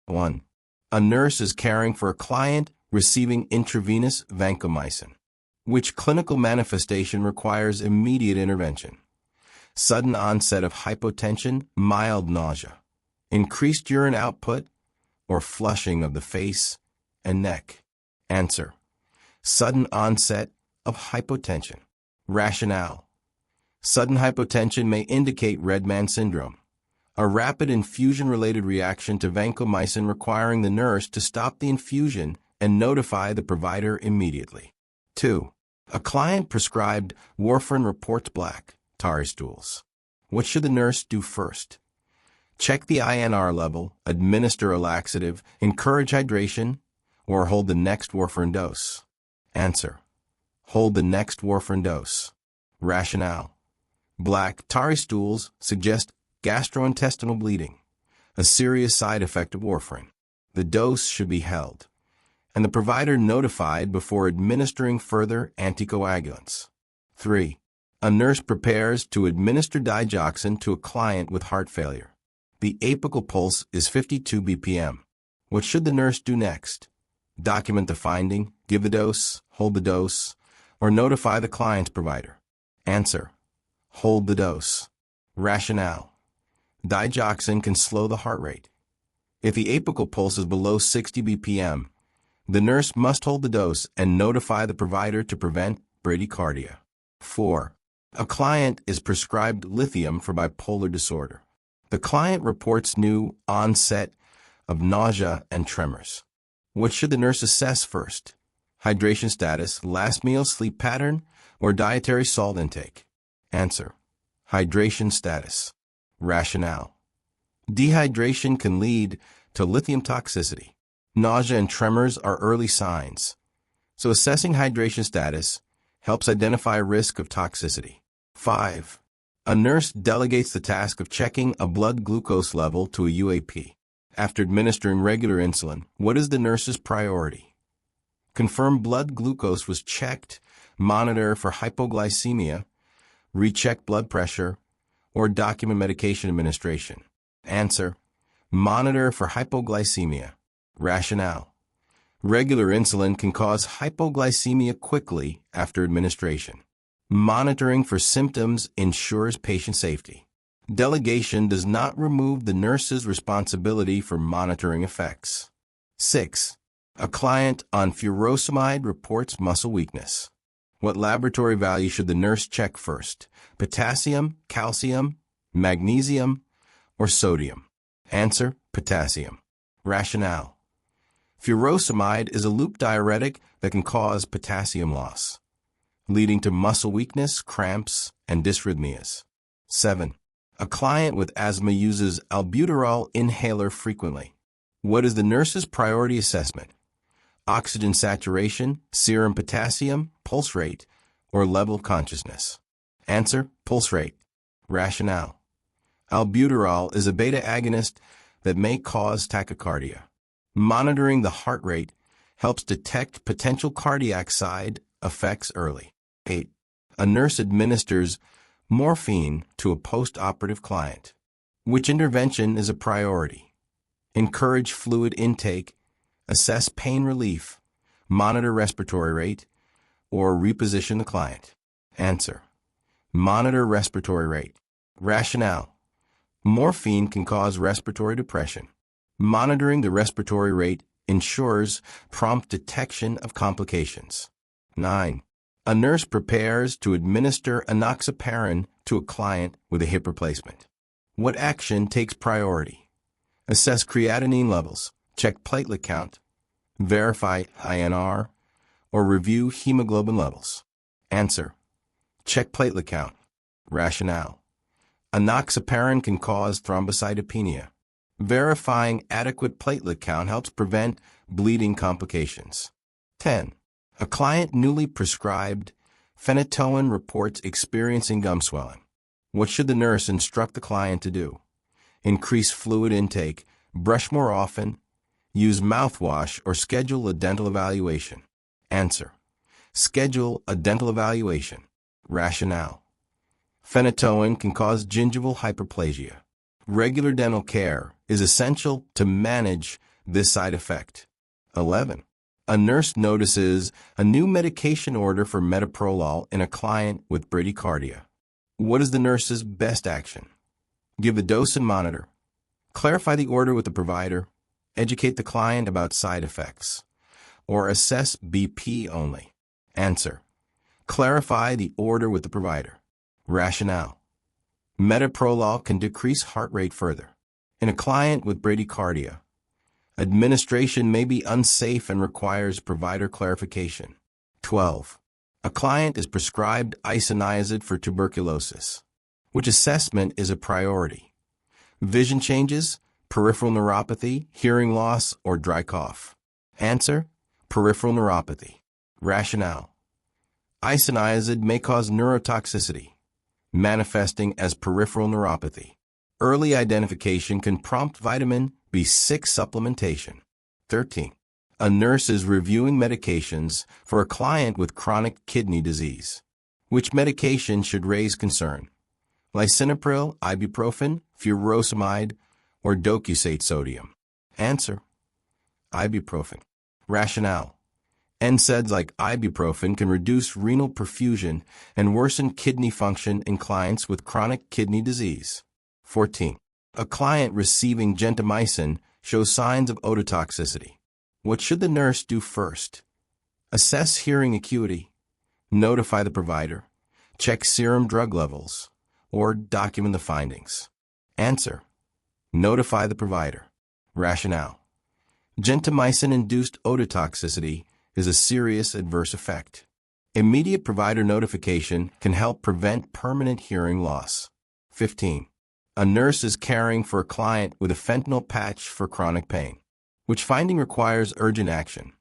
1. A nurse is caring for a client receiving intravenous vancomycin. Which clinical manifestation requires immediate intervention? Sudden onset of hypotension, mild nausea, increased urine output, or flushing of the face and neck? Answer: sudden onset of hypotension. Rationale: sudden hypotension may indicate Redman syndrome, a rapid infusion-related reaction to vancomycin requiring the nurse to stop the infusion and notify the provider immediately. 2. A client prescribed warfarin reports black, tarry stools. What should the nurse do first? Check the INR level, administer a laxative, encourage hydration, or hold the next warfarin dose? Answer: hold the next warfarin dose. Rationale: black, tarry stools suggest gastrointestinal bleeding, a serious side effect of warfarin. The dose should be held, and the provider notified before administering further anticoagulants. 3. A nurse prepares to administer digoxin to a client with heart failure. The apical pulse is 52 BPM. What should the nurse do next? Document the finding, give the dose, hold the dose, or notify the client's provider? Answer: hold the dose. Rationale: digoxin can slow the heart rate. If the apical pulse is below 60 BPM, the nurse must hold the dose and notify the provider to prevent bradycardia. 4. A client is prescribed lithium for bipolar disorder. The client reports new onset of nausea and tremors. What should the nurse assess first? Hydration status, last meal, sleep pattern, or dietary salt intake? Answer: hydration status. Rationale: dehydration can lead to lithium toxicity. Nausea and tremors are early signs, so assessing hydration status helps identify risk of toxicity. 5. A nurse delegates the task of checking a blood glucose level to a UAP. After administering regular insulin, what is the nurse's priority? Confirm blood glucose was checked, monitor for hypoglycemia, recheck blood pressure, or document medication administration? Answer: monitor for hypoglycemia. Rationale: regular insulin can cause hypoglycemia quickly after administration. Monitoring for symptoms ensures patient safety. Delegation does not remove the nurse's responsibility for monitoring effects. 6. A client on furosemide reports muscle weakness. What laboratory value should the nurse check first? Potassium, calcium, magnesium, or sodium? Answer: potassium. Rationale: furosemide is a loop diuretic that can cause potassium loss, leading to muscle weakness, cramps, and dysrhythmias. 7. A client with asthma uses albuterol inhaler frequently. What is the nurse's priority assessment? Oxygen saturation, serum potassium, pulse rate, or level of consciousness? Answer: pulse rate. Rationale: albuterol is a beta agonist that may cause tachycardia. Monitoring the heart rate helps detect potential cardiac side effects early. 8. A nurse administers morphine to a post-operative client. Which intervention is a priority? Encourage fluid intake, assess pain relief, monitor respiratory rate, or reposition the client? Answer: monitor respiratory rate. Rationale: morphine can cause respiratory depression. Monitoring the respiratory rate ensures prompt detection of complications. 9. A nurse prepares to administer enoxaparin to a client with a hip replacement. What action takes priority? Assess creatinine levels, check platelet count, verify INR, or review hemoglobin levels? Answer: check platelet count. Rationale: enoxaparin can cause thrombocytopenia. Verifying adequate platelet count helps prevent bleeding complications. 10. A client newly prescribed phenytoin reports experiencing gum swelling. What should the nurse instruct the client to do? Increase fluid intake, brush more often, use mouthwash, or schedule a dental evaluation? Answer: schedule a dental evaluation. Rationale: phenytoin can cause gingival hyperplasia. Regular dental care is essential to manage this side effect? 11. A nurse notices a new medication order for metoprolol in a client with bradycardia. What is the nurse's best action? Give the dose and monitor. Clarify the order with the provider. Educate the client about side effects. Or assess BP only. Answer. Clarify the order with the provider. Rationale. Metoprolol can decrease heart rate further. In a client with bradycardia, administration may be unsafe and requires provider clarification. 12. A client is prescribed isoniazid for tuberculosis. Which assessment is a priority? Vision changes, peripheral neuropathy, hearing loss, or dry cough? Answer. Peripheral neuropathy. Rationale. Isoniazid may cause neurotoxicity, manifesting as peripheral neuropathy. Early identification can prompt vitamin B6 supplementation. 13. A nurse is reviewing medications for a client with chronic kidney disease. Which medication should raise concern? Lisinopril, ibuprofen, furosemide, or docusate sodium? Answer. Ibuprofen. Rationale. NSAIDs like ibuprofen can reduce renal perfusion and worsen kidney function in clients with chronic kidney disease. 14. A client receiving gentamicin shows signs of ototoxicity. What should the nurse do first? Assess hearing acuity, notify the provider, check serum drug levels, or document the findings. Answer. Notify the provider. Rationale. Gentamicin-induced ototoxicity is a serious adverse effect. Immediate provider notification can help prevent permanent hearing loss. 15. A nurse is caring for a client with a fentanyl patch for chronic pain. Which finding requires urgent action?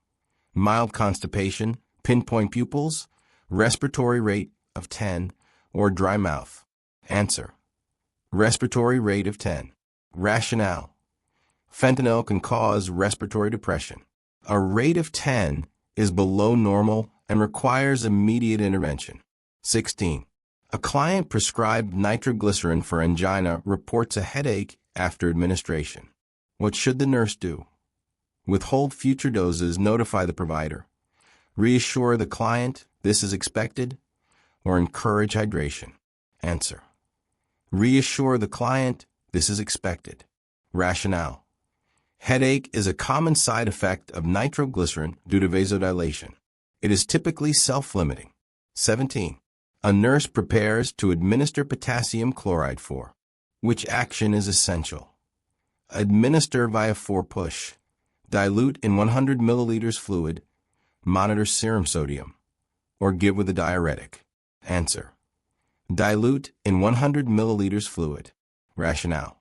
Mild constipation, pinpoint pupils, respiratory rate of 10, or dry mouth? Answer. Respiratory rate of 10. Rationale. Fentanyl can cause respiratory depression. A rate of 10 is below normal and requires immediate intervention. 16. A client prescribed nitroglycerin for angina reports a headache after administration. What should the nurse do? Withhold future doses, notify the provider, reassure the client this is expected, or encourage hydration? Answer. Reassure the client this is expected. Rationale. Headache is a common side effect of nitroglycerin due to vasodilation. It is typically self-limiting. 17. A nurse prepares to administer potassium chloride for. Which action is essential? Administer via forepush. Dilute in 100 milliliters fluid. Monitor serum sodium. Or give with a diuretic. Answer. Dilute in 100 milliliters fluid. Rationale.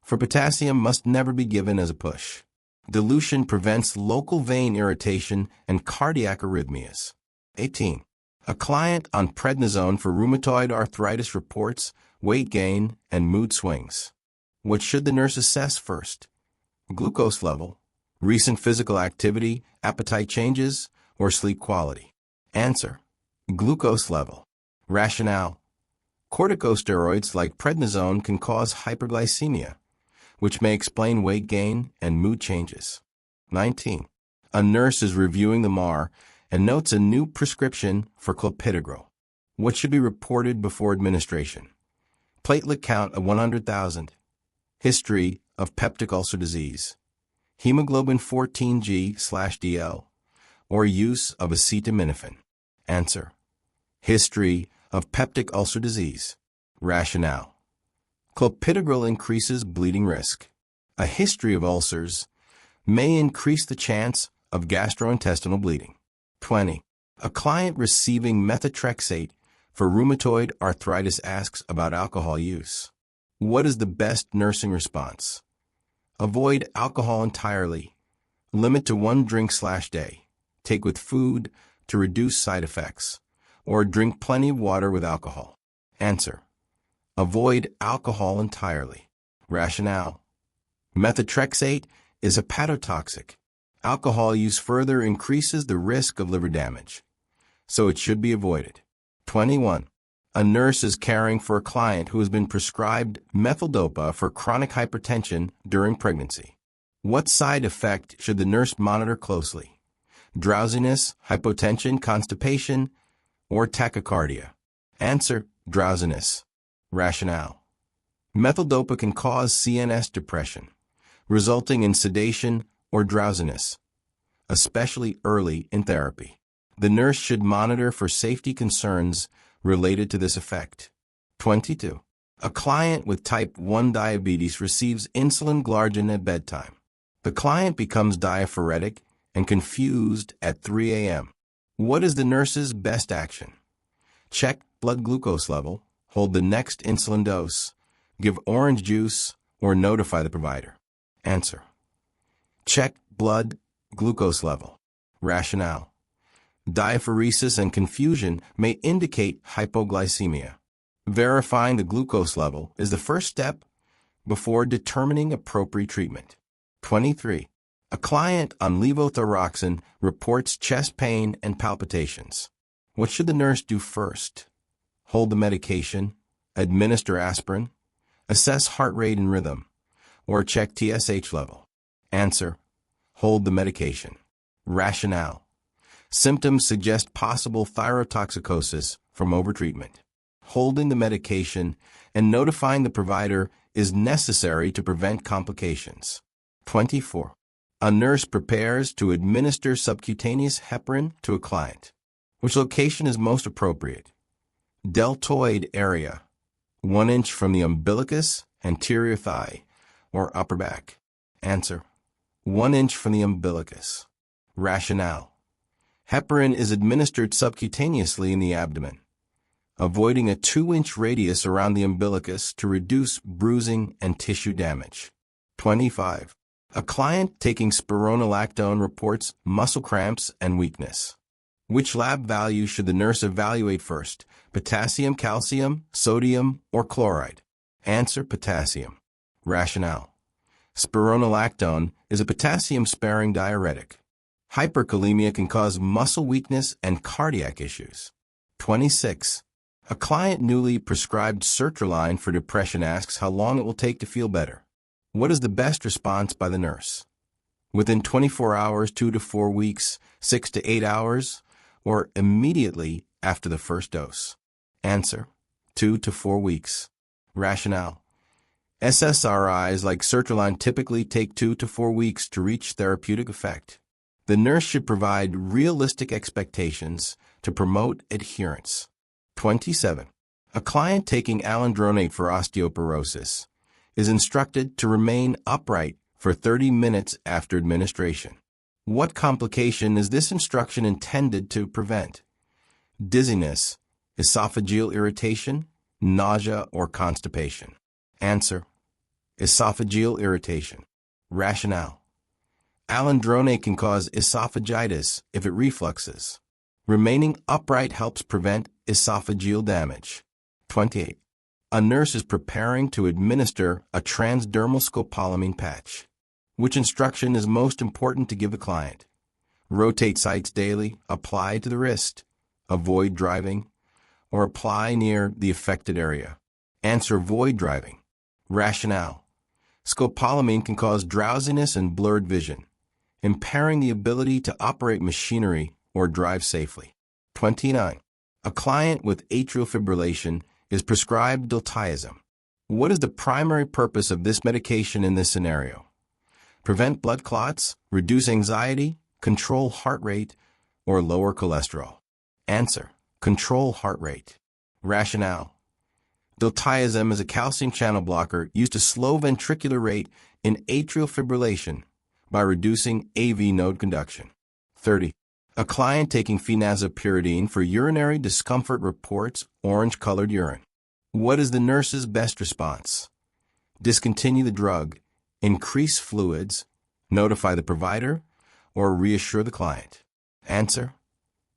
For potassium must never be given as a push. Dilution prevents local vein irritation and cardiac arrhythmias. 18. A client on prednisone for rheumatoid arthritis reports weight gain and mood swings. What should the nurse assess first? Glucose level, recent physical activity, appetite changes, or sleep quality? Answer. Glucose level. Rationale. Corticosteroids like prednisone can cause hyperglycemia, which may explain weight gain and mood changes. 19. A nurse is reviewing the MAR and notes a new prescription for clopidogrel. What should be reported before administration? Platelet count of 100,000. History of peptic ulcer disease. Hemoglobin 14G/DL. Or use of acetaminophen. Answer. History of peptic ulcer disease. Rationale. Clopidogrel increases bleeding risk. A history of ulcers may increase the chance of gastrointestinal bleeding. 20. A client receiving methotrexate for rheumatoid arthritis asks about alcohol use. What is the best nursing response? Avoid alcohol entirely. Limit to 1 drink/day. Take with food to reduce side effects. Or drink plenty of water with alcohol. Answer. Avoid alcohol entirely. Rationale. Methotrexate is hepatotoxic. Alcohol use further increases the risk of liver damage, so it should be avoided. 21. A nurse is caring for a client who has been prescribed methyldopa for chronic hypertension during pregnancy. What side effect should the nurse monitor closely? Drowsiness, hypotension, constipation, or tachycardia? Answer: drowsiness. Rationale: methyldopa can cause CNS depression, resulting in sedation or drowsiness, especially early in therapy. The nurse should monitor for safety concerns related to this effect. 22. A client with type 1 diabetes receives insulin glargine at bedtime. The client becomes diaphoretic and confused at 3 a.m. What is the nurse's best action? Check blood glucose level, hold the next insulin dose, give orange juice, or notify the provider. Answer: check blood glucose level. Rationale: diaphoresis and confusion may indicate hypoglycemia. Verifying the glucose level is the first step before determining appropriate treatment. 23. A client on levothyroxine reports chest pain and palpitations. What should the nurse do first? Hold the medication, administer aspirin, assess heart rate and rhythm, or check TSH level? Answer: hold the medication. Rationale: symptoms suggest possible thyrotoxicosis from overtreatment. Holding the medication and notifying the provider is necessary to prevent complications. 24. A nurse prepares to administer subcutaneous heparin to a client. Which location is most appropriate? Deltoid area, 1 inch from the umbilicus, anterior thigh, or upper back? Answer: 1 inch from the umbilicus. Rationale: heparin is administered subcutaneously in the abdomen, avoiding a 2-inch radius around the umbilicus to reduce bruising and tissue damage. 25. A client taking spironolactone reports muscle cramps and weakness. Which lab value should the nurse evaluate first? Potassium, calcium, sodium, or chloride? Answer: potassium. Rationale: spironolactone is a potassium-sparing diuretic. Hyperkalemia can cause muscle weakness and cardiac issues. 26. A client newly prescribed sertraline for depression asks how long it will take to feel better. What is the best response by the nurse? Within 24 hours, 2 to 4 weeks, 6 to 8 hours, or immediately after the first dose? Answer: 2 to 4 weeks. Rationale: SSRIs like sertraline typically take 2 to 4 weeks to reach therapeutic effect. The nurse should provide realistic expectations to promote adherence. 27. A client taking alendronate for osteoporosis is instructed to remain upright for 30 minutes after administration. What complication is this instruction intended to prevent? Dizziness, esophageal irritation, nausea, or constipation? Answer: esophageal irritation. Rationale: alendronate can cause esophagitis if it refluxes. Remaining upright helps prevent esophageal damage. 28. A nurse is preparing to administer a transdermal scopolamine patch. Which instruction is most important to give the client? Rotate sites daily, apply to the wrist, avoid driving, or apply near the affected area? Answer: avoid driving. Rationale: scopolamine can cause drowsiness and blurred vision, impairing the ability to operate machinery or drive safely. 29. A client with atrial fibrillation is prescribed diltiazem. What is the primary purpose of this medication in this scenario? Prevent blood clots, reduce anxiety, control heart rate, or lower cholesterol? Answer: control heart rate. Rationale: diltiazem is a calcium channel blocker used to slow ventricular rate in atrial fibrillation by reducing AV node conduction. 30. A client taking phenazopyridine for urinary discomfort reports orange-colored urine. What is the nurse's best response? Discontinue the drug, increase fluids, notify the provider, or reassure the client? Answer: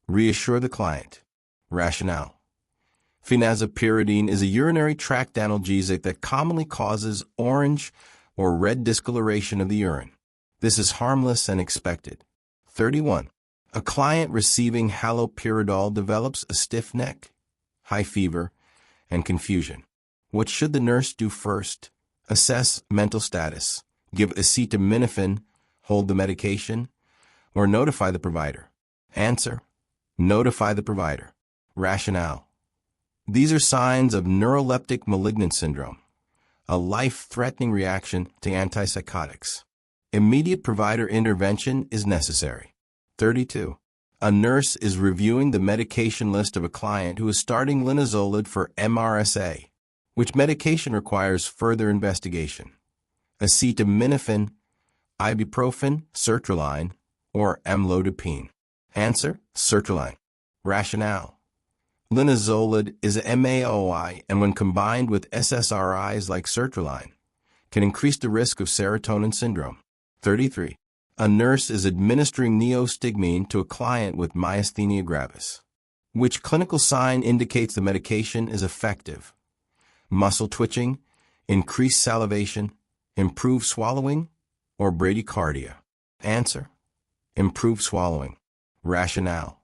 reassure the client. Rationale: phenazopyridine is a urinary tract analgesic that commonly causes orange or red discoloration of the urine. This is harmless and expected. 31. A client receiving haloperidol develops a stiff neck, high fever, and confusion. What should the nurse do first? Assess mental status, Give acetaminophen, hold the medication, or notify the provider? Answer: notify the provider. Rationale: these are signs of neuroleptic malignant syndrome, a life-threatening reaction to antipsychotics. Immediate provider intervention is necessary. 32. A nurse is reviewing the medication list of a client who is starting linezolid for MRSA. Which medication requires further investigation? Acetaminophen, ibuprofen, sertraline, or amlodipine? Answer: sertraline. Rationale: linezolid is a MAOI, and when combined with SSRIs like sertraline, can increase the risk of serotonin syndrome. 33. A nurse is administering neostigmine to a client with myasthenia gravis. Which clinical sign indicates the medication is effective? Muscle twitching, increased salivation, improved swallowing, or bradycardia? Answer: improved swallowing. Rationale: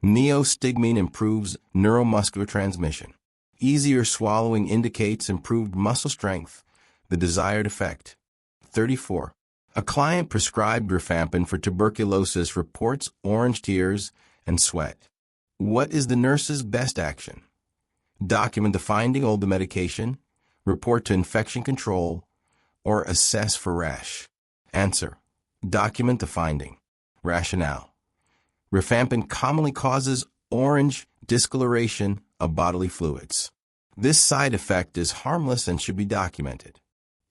neostigmine improves neuromuscular transmission. Easier swallowing indicates improved muscle strength, the desired effect. 34. A client prescribed rifampin for tuberculosis reports orange tears and sweat. What is the nurse's best action? Document the finding, hold the medication, report to infection control, or assess for rash? Answer: document the finding. Rationale: rifampin commonly causes orange discoloration of bodily fluids. This side effect is harmless and should be documented.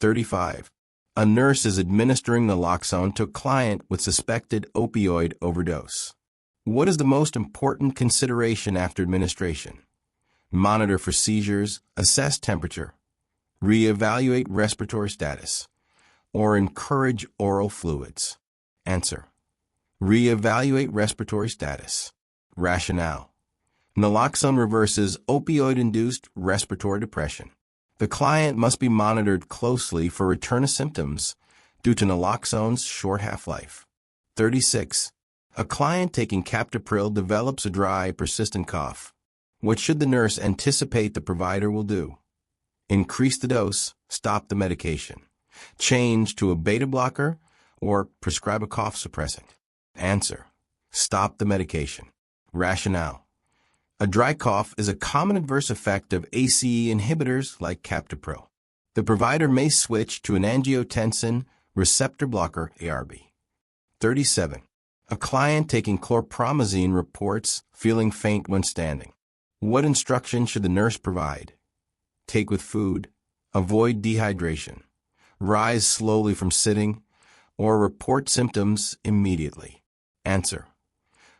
35. A nurse is administering naloxone to a client with suspected opioid overdose. What is the most important consideration after administration? Monitor for seizures, assess temperature, reevaluate respiratory status, or encourage oral fluids? Answer: reevaluate respiratory status. Rationale: naloxone reverses opioid-induced respiratory depression. The client must be monitored closely for return of symptoms due to naloxone's short half-life. 36. A client taking captopril develops a dry, persistent cough. What should the nurse anticipate the provider will do? Increase the dose, stop the medication, change to a beta blocker, or prescribe a cough suppressant? Answer: stop the medication. Rationale: a dry cough is a common adverse effect of ACE inhibitors like captopril. The provider may switch to an angiotensin receptor blocker, ARB. 37. A client taking chlorpromazine reports feeling faint when standing. What instruction should the nurse provide? Take with food, avoid dehydration, rise slowly from sitting, or report symptoms immediately? Answer: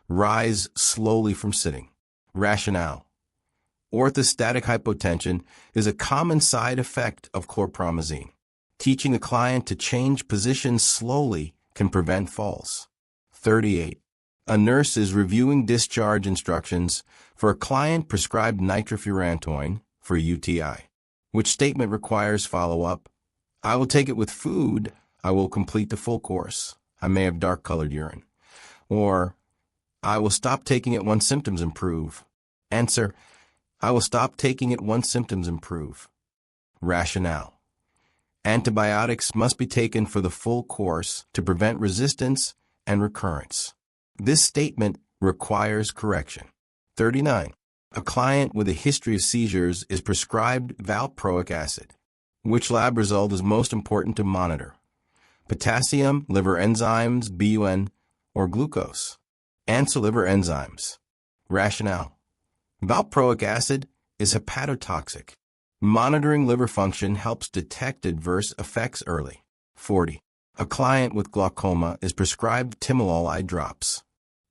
rise slowly from sitting. Rationale: orthostatic hypotension is a common side effect of chlorpromazine. Teaching a client to change positions slowly can prevent falls. 38. A nurse is reviewing discharge instructions for a client prescribed nitrofurantoin for UTI. Which statement requires follow-up? I will take it with food. I will complete the full course. I may have dark-colored urine. Or, I will stop taking it once symptoms improve. Answer: I will stop taking it once symptoms improve. Rationale: antibiotics must be taken for the full course to prevent resistance and recurrence. This statement requires correction. 39. A client with a history of seizures is prescribed valproic acid. Which lab result is most important to monitor? Potassium, liver enzymes, BUN, or glucose? Answer: liver enzymes. Rationale: valproic acid is hepatotoxic. Monitoring liver function helps detect adverse effects early. 40. A client with glaucoma is prescribed timolol eye drops.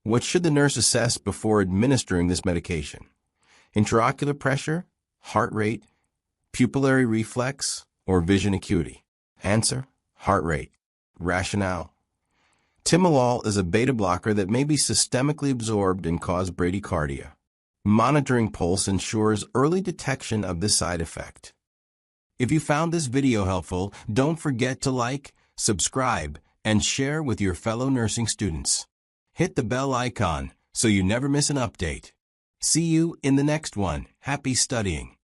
What should the nurse assess before administering this medication? Intraocular pressure, heart rate, pupillary reflex, or vision acuity? Answer: heart rate. Rationale: timolol is a beta blocker that may be systemically absorbed and cause bradycardia. Monitoring pulse ensures early detection of this side effect. If you found this video helpful, don't forget to like, subscribe, and share with your fellow nursing students. Hit the bell icon so you never miss an update. See you in the next one. Happy studying!